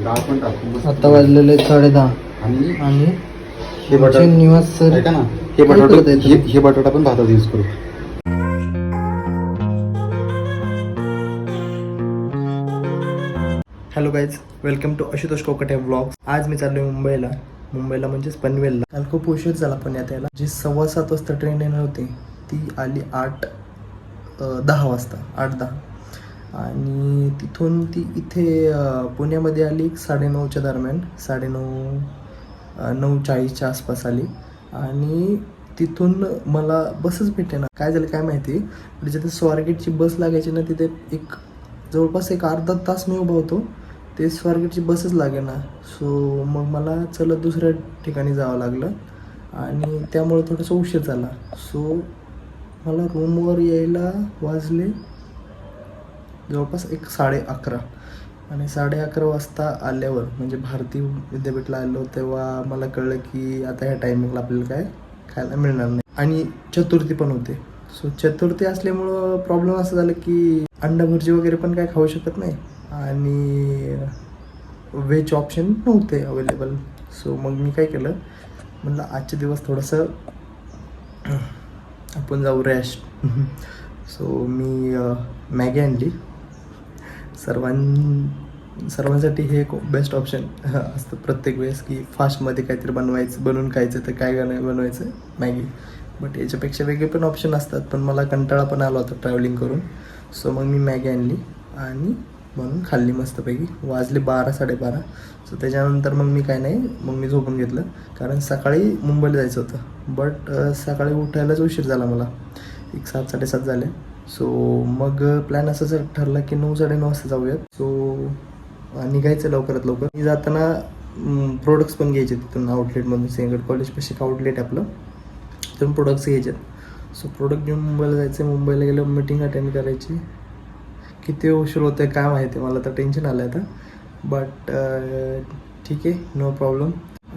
डाळ पण टाकू. आता वाजलेले 10:30 आणि हे बटाटा निवास सर ऐका ना, हे बटाटा पण भातात यूज करू. Hello guys, welcome to Ashutosh Kokate vlogs. आज मी चाललोय मुंबईला म्हणजेच पनवेलला. काल खूप उशीर झाला पुण्यात यायला. जी 7:15 वाजता ट्रेन येणार होती ती आली 8:10 वाजता, 8:10. आणि तिथून ती इथे पुण्यामध्ये आली 9:30च्या दरम्यान, 9:40च्या आसपास आली. आणि तिथून मला बसच भेटेना. काय झालं काय माहिती. जिथे स्वारगेटची बस लागायची ना, तिथे जवळपास एक अर्धा तास मी उभा होतो. ते स्वारगेटची बसच लागेना. सो मग मला चलत दुसऱ्या ठिकाणी जावं लागलं आणि त्यामुळे थोडंसं उशीर झाला. सो मला रूमवर यायला वाजले जवळपास 11:30. आणि 11:30 वाजता आल्यावर म्हणजे भारती विद्यापीठला आलो तेव्हा मला कळलं की आता ह्या टायमिंगला आपल्याला काय खायला मिळणार नाही. आणि चतुर्थी पण होते. सो चतुर्थी असल्यामुळं प्रॉब्लेम असं झालं की अंडा भुर्जी वगैरे पण काय खाऊ शकत नाही आणि व्हेज ऑप्शन नव्हते अवेलेबल. सो मग मी काय केलं, म्हणलं आजचे दिवस थोडंसं आपण जाऊ रेस्ट. सो मी मॅगी आणली. सर्वांसाठी हे एक बेस्ट ऑप्शन असतं प्रत्येक वेळेस की फास्टमध्ये काहीतरी बनवून खायचं तर काय बनवायचं, मॅगी. बट याच्यापेक्षा वेगळे पण ऑप्शन असतात, पण मला कंटाळा पण आला होता ट्रॅव्हलिंग करून. सो मग मी मॅगी आणली आणि म्हणून खाल्ली मस्तपैकी. वाजले 12-12:30. सो त्याच्यानंतर मग मी काय नाही, मग मी झोपून घेतलं कारण सकाळी मुंबईला जायचं होतं. बट सकाळी उठायलाच उशीर झाला मला, 7-7:30 झाले. सो मग प्लॅन असं ठरला की 9-9:30 वाजता जाऊयात. सो निघायचं लवकरात लवकर. मी जाताना प्रोडक्ट्स पण घ्यायचे तिथून आउटलेटमधून. सिंहगड कॉलेजपाशी एक आउटलेट आपलं, तिथून प्रोडक्ट्स घ्यायचे. सो प्रोडक्ट घेऊन मुंबईला जायचं. मुंबईला गेलो मीटिंग अटेंड करायची. किती उशीर होतं आहे काय माहिती, मला तर टेन्शन आलं आहे आता. बट ठीक आहे, नो प्रॉब्लेम.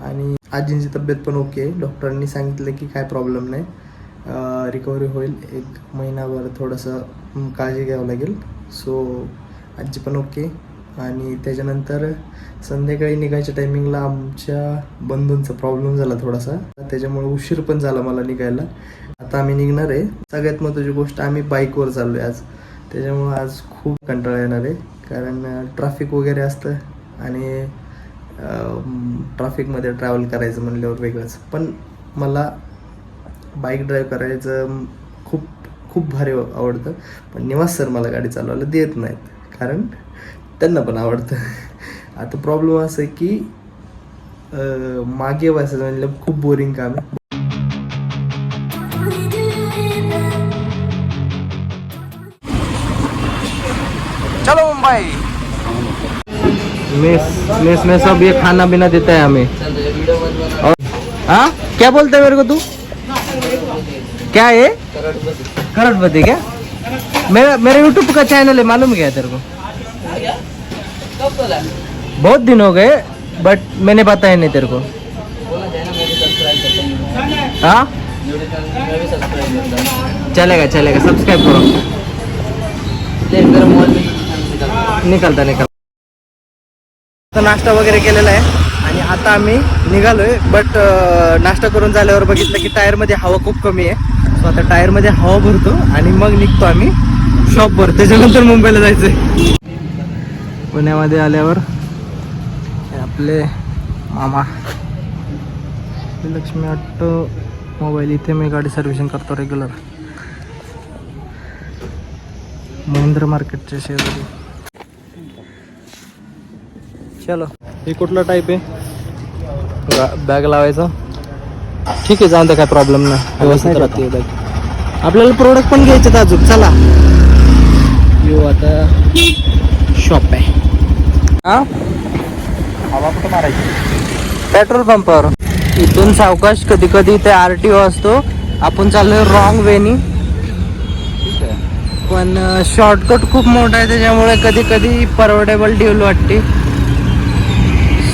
आणि आजींची तब्येत पण ओके आहे. डॉक्टरांनी सांगितलं की काय प्रॉब्लेम नाही, रिकव्हरी होईल. 1 महिनाभर थोडंसं काळजी घ्यावं लागेल. सो आजी पण ओके. आणि त्याच्यानंतर संध्याकाळी निघायच्या टायमिंगला आमच्या बंधूंचा प्रॉब्लेम झाला थोडासा, त्याच्यामुळे उशीर पण झाला मला निघायला. आता आम्ही निघणार आहे. सगळ्यात महत्त्वाची गोष्ट, आम्ही बाईकवर चाललो आहे आज. त्याच्यामुळं आज खूप कंटाळा येणार आहे कारण ट्रॅफिक वगैरे असतं आणि ट्रॅफिकमध्ये ट्रॅव्हल करायचं म्हणल्यावर वेगळंच. पण मला बाईक ड्राईव्ह करायचं खूप खूप भारी आवडतं. पण निवास सर मला गाडी चालवायला देत नाहीत कारण त्यांना पण आवडतं. आता प्रॉब्लेम असं आहे की मागे बसायचं म्हणजे खूप बोरिंग काम आहे. चलो मुंबई. मेस में सब ये खाना पीना देता है हमें. और हाँ क्या बोलते है मेरे को तू, क्या है करोड़पति क्या? मेरा यूट्यूब का चैनल है, मालूम क्या है तेरे को? बहुत दिन हो गए बट मैंने बताया नहीं तेरे को. हाँ चलेगा सब्सक्राइब करो. निकलता नाश्ता वगैरे केलेला आहे आणि आता आम्ही निघालोय. बट नाश्ता करून झाल्यावर बघितलं की टायरमध्ये हवा खूप कमी आहे. सो आता टायरमध्ये हवा भरतो आणि मग निघतो आम्ही शॉपवर. त्याच्यानंतर मुंबईला जायचंय. पुण्यामध्ये आल्यावर आपले मामा लक्ष्मी ऑटोमोबाईल, इथे मी गाडी सर्व्हिसिंग करतो रेग्युलर. महिंद्रा मार्केटच्या शेजारी. चलो, हे कुठला टाईप आहे बॅग लावायचा? ठीक आहे, जाऊन दे, काय प्रॉब्लेम नाही, व्यवस्थित राहते बॅग. आपल्याला प्रोडक्ट पण घ्यायचे अजून. चला येऊ आता. शॉप आहे. हां, हवा कुठं मारायची? पेट्रोल पंपावर. इथून सावकाश. कधी कधी इथे RTO असतो. आपण चाललोय रॉंग वेनी, पण शॉर्टकट खूप मोठा आहे त्याच्यामुळे कधी कधी परवडेबल डील वाटते.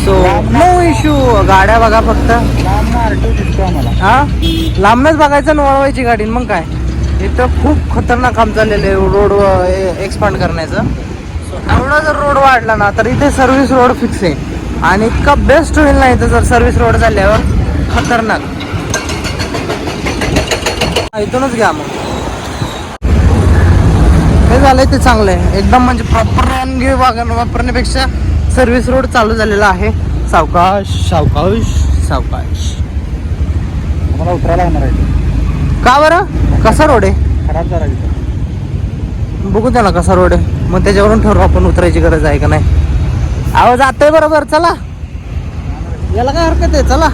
So no issue. गाड्या बघा फक्त. हां, लांबनच बघायचं, वळवायची गाडी. मग काय, इथं खूप खतरनाक काम चाललेलं आहे रोड एक्सपांड करण्याचं. एवढा जर रोड वाढला ना तर इथे सर्व्हिस रोड फिक्स आहे. आणि इतका बेस्ट होईल नाही तर जर सर्व्हिस रोड झाल्यावर खतरनाक. इथूनच घ्या मग. हे झालंय ते चांगलं आहे एकदम, म्हणजे प्रॉपर रॉंगे वागण वापरण्यापेक्षा सर्व्हिस रोड चालू झालेला आहे. सावकाश सावकाश सावकाश. मला उतरायला होणार आहे. का बरं? कसा रोड आहे? खराब झाला तिथं. बघू द्या ना कसा रोड आहे, मग त्याच्यावरून ठरवू आपण उतरायची गरज आहे का नाही. आवाज जातोय बरोबर. चला, याला काय हरकत आहे. चला.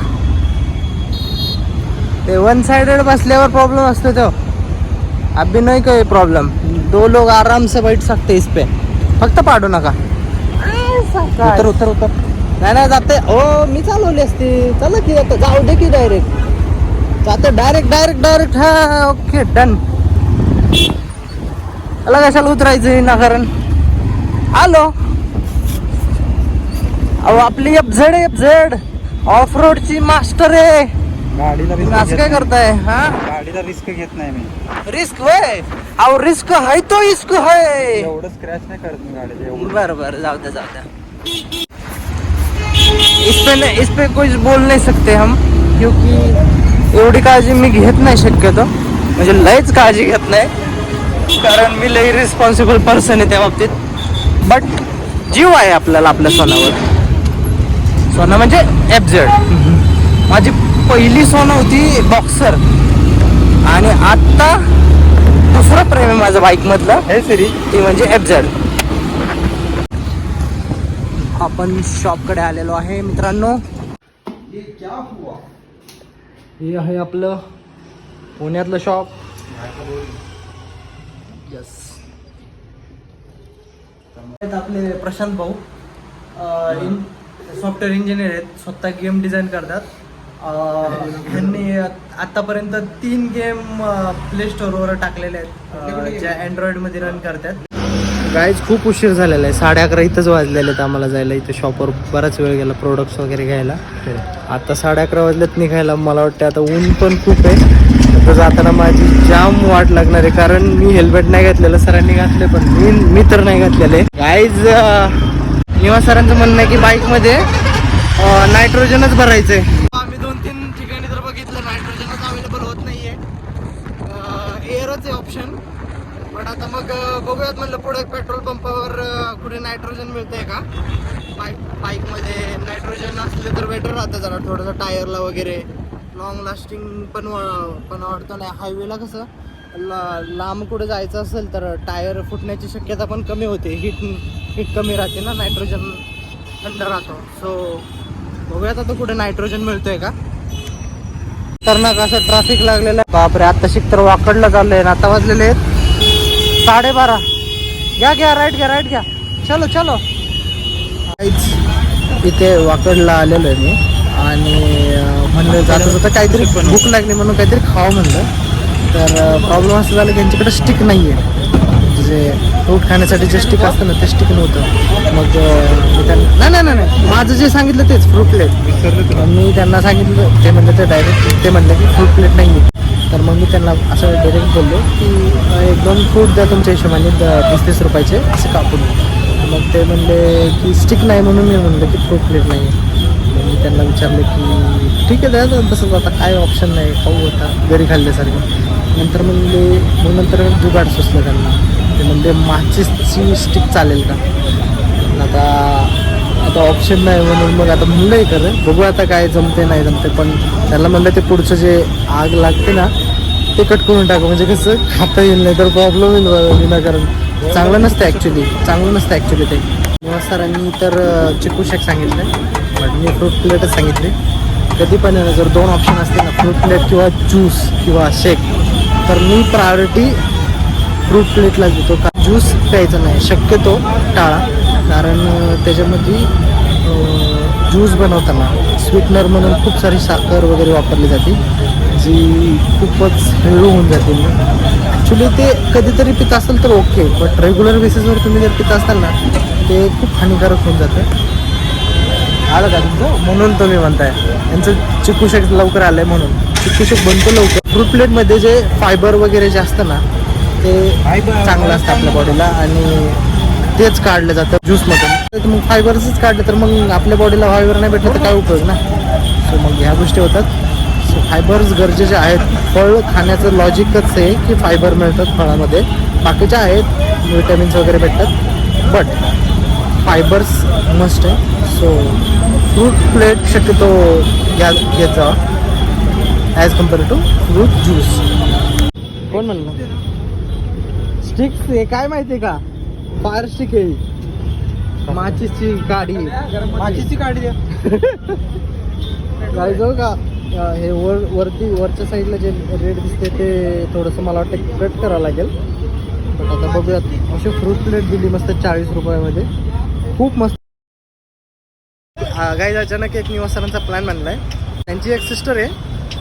ते वन साइडेड बसल्यावर प्रॉब्लम असतो तो. अभी नहीं कोई प्रॉब्लम. दो लोग आराम से बैठ सकते इस पे. फक्त पाडू नका. उतर उतर उतर. नाही जाते. ओ मी चालवली असती. चला की आता जाऊ दे की डायरेक्ट जाते. Direct direct direct. हा ओके डन. त्याला कशाला उतरायचं ना कारण. आलो. अहो आपली FZ FZ ऑफ रोडची मास्टर आहे. गाडीला तुम्ही असं काय करताय? हा गाडीला रिस्क घेत नाही मी. रिस्क होय. अहो रिस्क है तो इश्क है. एवढं स्क्रॅच नाही करत मी गाडीला एवढं. बरं बरं जाऊ द्या जाऊ द्या. इस पे कुछ बोल नहीं सकते हम, क्योंकि एवढी काळजी मी घेत नाही शक्यतो. म्हणजे लयच काळजी घेत नाही, कारण मी लई रिस्पॉन्सिबल पर्सन आहे त्या बाबतीत. बट जीव आहे आपल्याला आपल्या सोनावर. सोना म्हणजे FZ. माझी पहिली सोना होती बॉक्सर, आणि आता दुसरं प्रेम आहे माझं बाईक मधलं. हे सिरी ते म्हणजे FZ. आपण शॉपकडे आलेलो आहे मित्रांनो. हे आहे आपलं पुण्यातलं शॉप. यस. आपले प्रशांत भाऊ सॉफ्टवेअर इंजिनियर आहेत, स्वतः गेम डिझाईन करतात. ह्यांनी आतापर्यंत 3 गेम प्ले स्टोअरवर टाकलेले आहेत, ज्या अँड्रॉइडमध्ये रन करतात. गाईज खूप उशीर झालेला आहे. 11:30 इथंच वाजलेले आहेत आम्हाला जायला. इथं शॉपवर बराच वेळ गेला प्रोडक्ट्स वगैरे घ्यायला. आता 11:30 वाजलेत निघायला. मला वाटतं आता ऊन पण खूप आहे. तर जाताना माझी जाम वाट लागणार आहे, कारण मी हेल्मेट नाही घातलेलं. सरांनी घातले पण मी तर नाही घातलेले. गाईज निवा सरांचं म्हणणं आहे की बाईकमध्ये नायट्रोजनच भरायचंय. आम्ही 2-3 ठिकाणी तर बघितलं, नायट्रोजनच अवेलेबल होत नाहीये. एअरच आहे ऑप्शन. पण आता मग बघूयात म्हणलं पुढे पेट्रोल पंपावर कुठे नायट्रोजन मिळतंय का. बाईकमध्ये नायट्रोजन असले तर बेटर राहतं जरा, थोडंसं टायरला वगैरे. लॉंग लास्टिंग पण वाटतं नाही. हायवेला कसं लांब कुठे जायचं असेल तर टायर फुटण्याची शक्यता पण कमी होते. हीट कमी राहते ना, नायट्रोजन थंड राहतो. सो बघूयात आता कुठे नायट्रोजन मिळतोय का. तर ना कसं ट्रॅफिक लागलेलं आहे. बापरे, आता शिक तर वाकडला चाललंय. आता वाजलेले आहेत 12:30. घ्या राईट घ्या. चलो चलो. इथे वाकडला आलेलो आहे मी, आणि म्हणलं जाता काहीतरी भूक लागली म्हणून काहीतरी खावं म्हणलं. तर प्रॉब्लेम असं झालं की यांच्याकडे स्टिक नाही आहे. जे फ्रूट खाण्यासाठी जे स्टिक असतं ना ते स्टिक नव्हतं. मग मी त्यांना नाही माझं जे सांगितलं तेच फ्रूट प्लेट. मी त्यांना सांगितलं, ते म्हणलं ते डायरेक्ट ते म्हणलं की फ्रूट प्लेट नाही आहे. तर मग मी त्यांना असं डायरेक्ट बोललो की 1-2 फ्रूट द्या तुमच्या हिशोबाने 30-30 रुपयाचे असं कापून. मग ते म्हणले की स्टिक नाही, म्हणून मी म्हणलं की फ्रूट प्लेट नाही आहे. मग मी त्यांना विचारलं की ठीक आहे द्या तसंच, आता काय ऑप्शन नाही, खाऊ होता घरी खाल्ल्यासारखं. नंतर नंतर जुगाड सुचलं त्यांना. ते म्हणजे माचीसची स्टिक चालेल का. आता ऑप्शन नाही म्हणून मग आता म्हणलं हे खरं, बघू आता काय जमते नाही जमते. पण त्याला म्हणलं ते पुढचं जे आग लागते ना ते कट करून टाकू, म्हणजे कसं खाता येईल, नाही तर प्रॉब्लेम येईल विनाकारण. चांगलं नसतं ॲक्च्युली ते. सरांनी तर चिकू शेक सांगितलं, बट मी फ्रूट प्लेटच सांगितले. कधी पण जर 2 ऑप्शन असते ना, फ्रूट प्लेट किंवा ज्यूस किंवा शेक, तर मी प्रायोरिटी फ्रूट प्लेटला देतो. का ज्यूस प्यायचं नाही शक्यतो टाळा, कारण त्याच्यामध्ये ज्यूस बनवताना स्वीटनर म्हणून खूप सारी साखर वगैरे वापरली जाते, जी खूपच हळू होऊन जाते. ॲक्च्युली ते कधीतरी पित असेल तर ओके, बट रेग्युलर बेसिसवर तुम्ही जर पित असाल ना ते खूप हानिकारक होऊन जातं. आलं का तुमचं, म्हणून तुम्ही म्हणताय. यांचं चिकू शेक लवकर आलं आहे म्हणून चिकू शेक बनतो लवकर. फ्रूट प्लेटमध्ये जे फायबर वगैरे जे असतं ना ते चांगलं असतं आपल्या बॉडीला, आणि तेच काढलं जातं ज्यूसमधून. मग फायबरच काढलं तर मग आपल्या बॉडीला फायबर नाही भेटलं तर काय उपयोग ना. सो मग ह्या गोष्टी होतात. सो फायबर्स गरजेचे आहेत. फळ खाण्याचं लॉजिकच आहे की फायबर मिळतात फळामध्ये. बाकीच्या आहेत विटॅमिन्स वगैरे भेटतात बट फायबर्स मस्ट आहे. सो फ्रूट प्लेट शक्यतो घेत जा as compare to fruit juice. कोण म्हणलं स्टिक्स हे काय माहिती आहे का? फायर स्टिक आहे, माचीची काडी. माझीची गाडी द्या. काय जाऊ का हे वरच्या साईडला जे रेड दिसते ते थोडंसं मला वाटतं कट करावं लागेल. बट आता बघूयात. अशी फ्रूट प्लेट दिली मस्त 40 रुपयामध्ये, खूप मस्त. गाईज अचानक एक निवासस्थानांचा प्लॅन बनला आहे. त्यांची एक सिस्टर आहे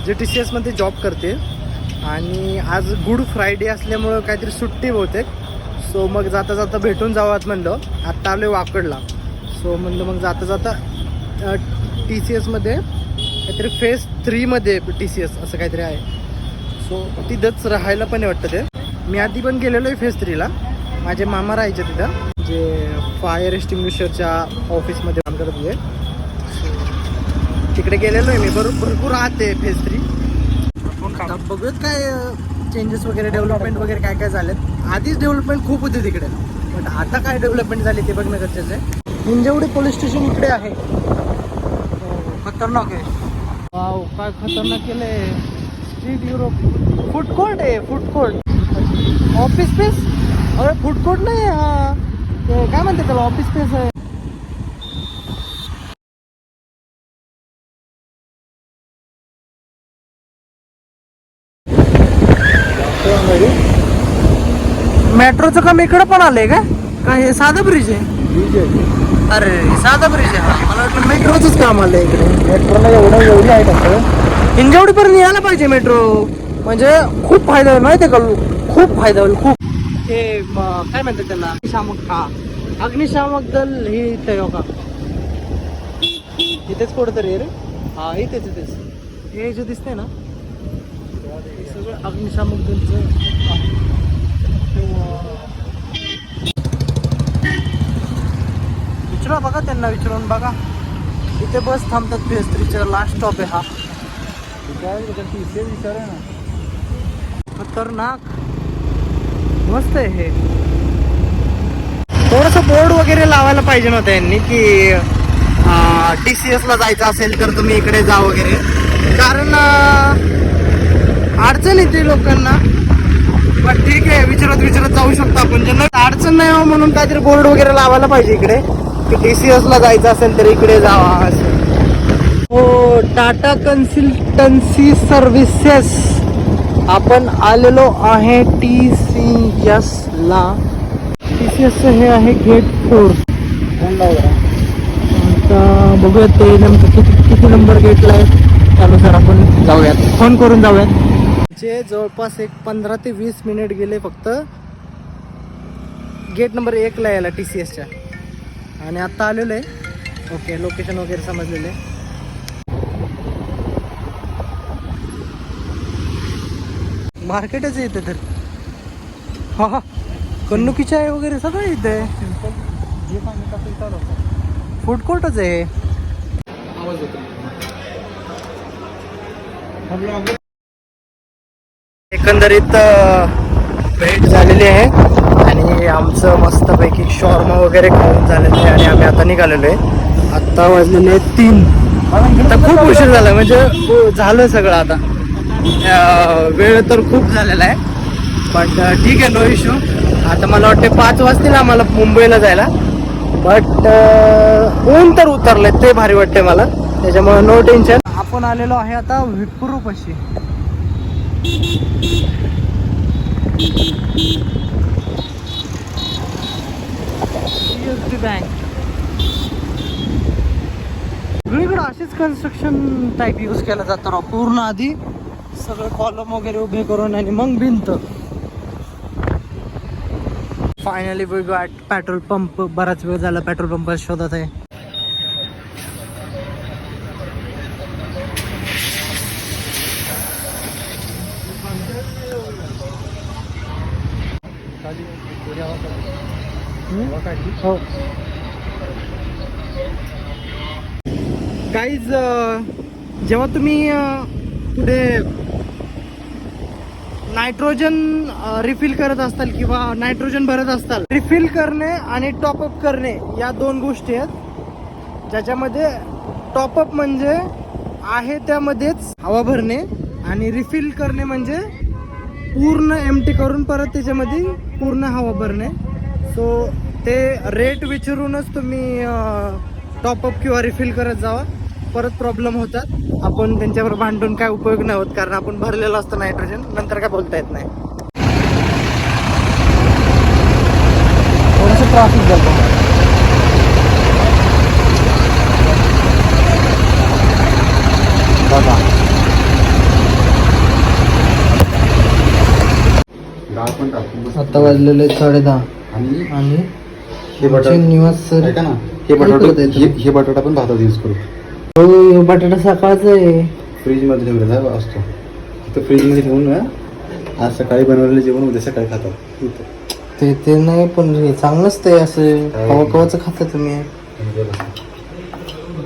जे TCS मध्ये जॉब करते आणि आज गुड फ्रायडे असल्यामुळं काहीतरी सुट्टी बहुतेक. सो मग जाता जाता भेटून जावं म्हणलं. आत्ता आलो वाकडला. सो म्हणलं मग जाता जाता TCS मध्ये काहीतरी फेज 3 मध्ये TCS असं काहीतरी आहे. सो तिथंच राहायला पण वाटतं ते. मी आधी पण गेलेलो आहे फेज 3ला. माझे मामा राहायचे तिथं जे फायर एक्सटिंग्विशरच्या ऑफिसमध्ये काम करत होते. तिकडे गेलेलो आहे मी. भरपूर राहते फेज 3. आता बघूयात काय चेंजेस वगैरे डेव्हलपमेंट वगैरे काय काय झालेत. आधीच डेव्हलपमेंट खूप होती तिकडे बट आता काय डेव्हलपमेंट झाली ते बघणं गरजेचं आहे. हिंजवडी पोलीस स्टेशन इकडे आहे. खतरनाक आहे. वाव काय खतरनाक केलंय. स्ट्रीट युरोप फूड कोर्ट आहे. Food court office space. अरे फूड कोर्ट नाही हा ते काय म्हणते त्याला ऑफिस स्पेस आहे. मेट्रोचं काम इकडं पण आलंय का? काय हे साधा ब्रिज आहे? अरे साधा ब्रिज आहे. मला वाटलं मेट्रोचंच काम आलंय इकडे. मेट्रोला एवढी आहे का? हिंजवडीपर्यंत यायला पाहिजे मेट्रो. म्हणजे खूप फायदा होईल माहिती आहे का? खूप फायदा होईल खूप. हे काय म्हणतात त्याला अग्निशामक. हा अग्निशामक दल हे इथे हो का? इथेच कुठंतरी रे. हा इथेच हे जे दिसतंय ना सगळं अग्निशामक दलचं. विचारा बघा त्यांना विचारून बघा. इथे बस थांबतात फेज 3च्या लास्ट स्टॉप आहे हा. विचार आहे ना. खतरनाक मस्त आहे हे. थोडंसं बोर्ड वगैरे लावायला पाहिजे नव्हतं यांनी की TCS ला जायचं असेल तर तुम्ही इकडे जा वगैरे. कारण अडचण येते लोकांना. पण ठीक आहे विचारत जाऊ शकतो आपण. ज्यांना अडचण नाही हो म्हणून काहीतरी बोर्ड वगैरे लावायला पाहिजे इकडे की TCS ला जायचं असेल तर इकडे जावा असं. हो टाटा कन्सल्टन्सी सर्व्हिसेस. आपण आलेलो आहे TCS ला. TCS हे आहे गेट 4. आता बघूयात ते नेमकं किती नंबर गेटला आहे त्यानुसार आपण जाऊयात. फोन करून जाऊयात. जे जवळपास एक 15 ते 20 मिनिट गेले फक्त गेट नंबर 1 ला यायला TCSच्या. आणि आत्ता आलेलो आहे. ओके लोकेशन वगैरे समजलेलं आहे. मार्केटच आहे इथे तर. हा कन्नुकी चाय वगैरे सगळं इथे आहे. फूड कोर्टच आहे. एकंदरीत भेट झालेली आहे आणि आमचं मस्तपैकी शॉर्मा वगैरे खाऊन झालेलं आहे आणि आम्ही आता निघालेलो आहे. आत्ता वाजलेले आहेत 3. आता खूप उशीर झाला म्हणजे झालं सगळं. आता वेळ तर खूप झालेला आहे बट ठीक आहे नो इश्यू. आता मला वाटते 5 वाजतील आम्हाला मुंबईला जायला. बट ऊन तर उतरलंय ते भारी वाटते मला. त्याच्यामुळे नो टेन्शन. आपण आलेलो आहे आता विप्रोपाशी. CSB bank. सगळीकडे अशीच कन्स्ट्रक्शन टाईप यूज केला जातं. पूर्ण आधी सगळं कॉलम वगैरे उभे करून आणि मग भिंत. Finally we got petrol pump. बराच वेळ झाला पेट्रोल पंप शोधत आहे. हो गाईज, जेव्हा तुम्ही पुढे नायट्रोजन रिफिल करत असताल किंवा नायट्रोजन भरत असताल, रिफिल करणे आणि टॉपअप करणे या दोन गोष्टी आहेत, ज्याच्यामध्ये टॉपअप म्हणजे आहे त्यामध्येच हवा भरणे आणि रिफिल करणे म्हणजे पूर्ण एम्प्टी करून परत त्याच्यामध्ये पूर्ण हवा भरणे. सो ते रेट विचारूनच तुम्ही टॉपअप किंवा रिफिल करत जावा, परत प्रॉब्लेम होतात. आपण त्यांच्यावर भांडून काय उपयोग नाही होत, कारण आपण भरलेलं असतं नायट्रोजन, नंतर काय बोलता येत नाही. थोडंसं ट्रॅफिक जातं. बघा आता वाजलेले 10:30 आणि हे बटाटा निवास सर ऐका ना, हे बटाटा हे बटाटा पण भातात यूज करू. हो, बटाटा सकाळचा आहे. फ्रीज मध्ये ठेवलेला असतो, तिथं फ्रीज मध्ये ठेवून ना, आज सकाळी बनवलेलं जेवण उद्या सकाळी खातात. ते नाही, पण हे चांगलंच ते असं कवा कवाचं खाता तुम्ही.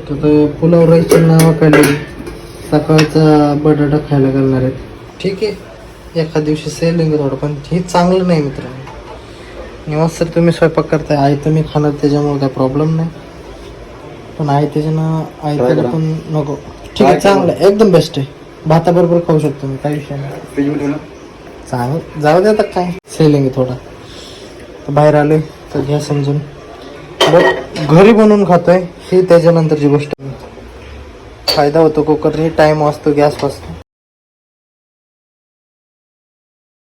तर पुलाव राईसच्या नावाखाली सकाळचा बटाटा खायला घालणार आहेत. ठीक आहे, एखाद दिवशी सेलिंग थोडं, पण हे चांगलं नाही मित्रांनो. निवास सर तुम्ही स्वयंपाक करताय, आई तुम्ही खाणार त्याच्यामुळे काय प्रॉब्लेम नाही, पण आई त्याच्यानं आई त्याला पण नको. ठीक आहे, चांगलं आहे, एकदम बेस्ट आहे. भाताबरोबर खाऊ शकतो मी, काही विषय नाही. फ्रीज मध्ये ठेवलं चांगलं, जाऊ दे आता काय सेलिंग आहे थोडा. तर बाहेर आले तर घ्या समजून, बट घरी बनवून खातोय ही त्याच्यानंतरची गोष्ट. फायदा होतो कुकरने, टाइम वाचतो, गॅस वाचतो.